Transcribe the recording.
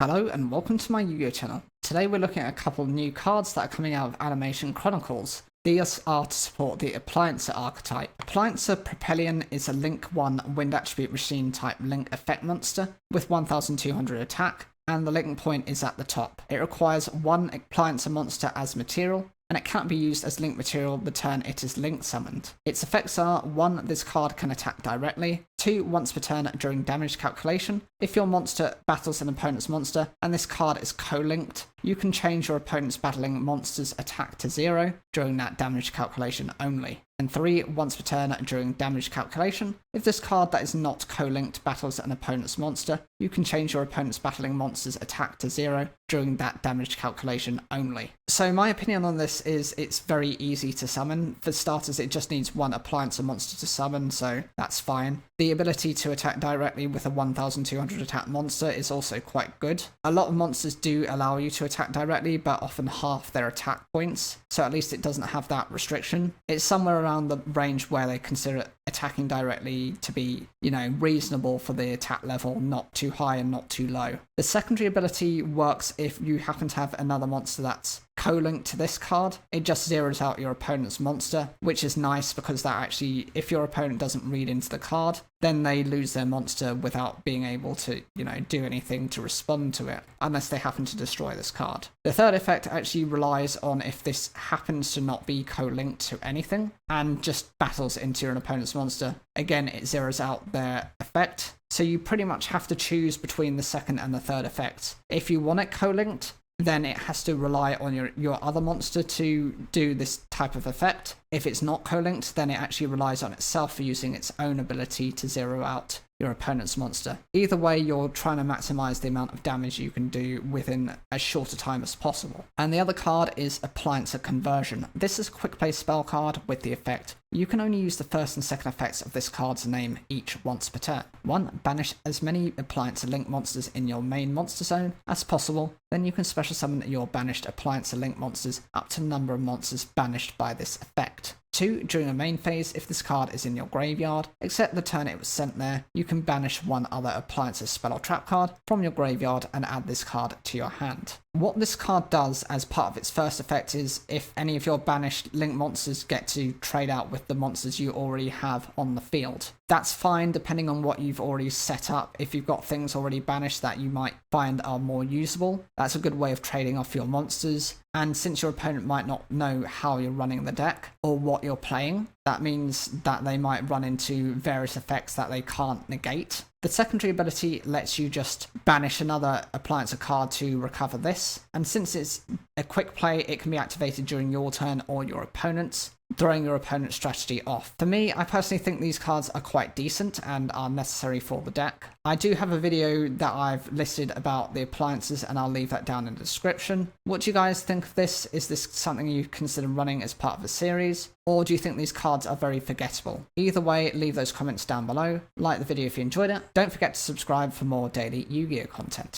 Hello and welcome to my Yugioh channel. Today we're looking at a couple of new cards that are coming out of Animation Chronicles. These are to support the appliancer archetype. Appliancer Propellant is a Link 1 Wind Attribute Machine type Link effect monster with 1200 attack, and the link point is at the top. It requires one appliancer monster as material, and it can't be used as link material the turn it is link summoned. Its effects are: 1. This card can attack directly. 2. Once per turn during damage calculation. If your monster battles an opponent's monster and this card is co-linked, you can change your opponent's battling monster's attack to 0 during that damage calculation only. And 3. Once per turn during damage calculation. If this card that is not co-linked battles an opponent's monster, you can change your opponent's battling monster's attack to 0 during that damage calculation only. So my opinion on this is it's very easy to summon. For starters, it just needs one appliancer monster to summon, so that's fine. The ability to attack directly with a 1200 attack monster is also quite good. A lot of monsters do allow you to attack directly, but often half their attack points, so at least it doesn't have that restriction. It's somewhere around the range where they consider attacking directly to be, reasonable for the attack level, not too high and not too low. The secondary ability works if you happen to have another monster that's co-linked to this card. It just zeroes out your opponent's monster, which is nice because that actually, if your opponent doesn't read into the card, then they lose their monster without being able to, do anything to respond to it, unless they happen to destroy this card. The third effect actually relies on if this happens to not be co-linked to anything and just battles into your opponent's monster. Again, it zeroes out their effect. So you pretty much have to choose between the second and the third effect. If you want it co-linked, then it has to rely on your other monster to do this type of effect. If it's not co-linked, then it actually relies on itself for using its own ability to zero out your opponent's monster. Either way, you're trying to maximize the amount of damage you can do within as short a time as possible. And the other card is Appliancer Conversion. This is a quick play spell card with the effect: you can only use the first and second effects of this card's name each once per turn. 1. Banish as many Appliancer Link monsters in your main monster zone as possible. Then you can special summon your banished Appliancer Link monsters up to the number of monsters banished by this effect. 2. During the main phase, if this card is in your graveyard, except the turn it was sent there, you can banish one other Appliancer spell or trap card from your graveyard and add this card to your hand. What this card does as part of its first effect is if any of your banished link monsters get to trade out with the monsters you already have on the field. That's fine depending on what you've already set up. If you've got things already banished that you might find are more usable, that's a good way of trading off your monsters. And since your opponent might not know how you're running the deck or what you're playing, that means that they might run into various effects that they can't negate. The secondary ability lets you just banish another appliancer card to recover this, and since it's a quick play, it can be activated during your turn or your opponent's, throwing your opponent's strategy off. For me, I personally think these cards are quite decent and are necessary for the deck. I do have a video that I've listed about the appliances, and I'll leave that down in the description. What do you guys think of this? Is this something you consider running as part of a series? Or do you think these cards are very forgettable? Either way, leave those comments down below. Like the video if you enjoyed it. Don't forget to subscribe for more daily Yu-Gi-Oh content.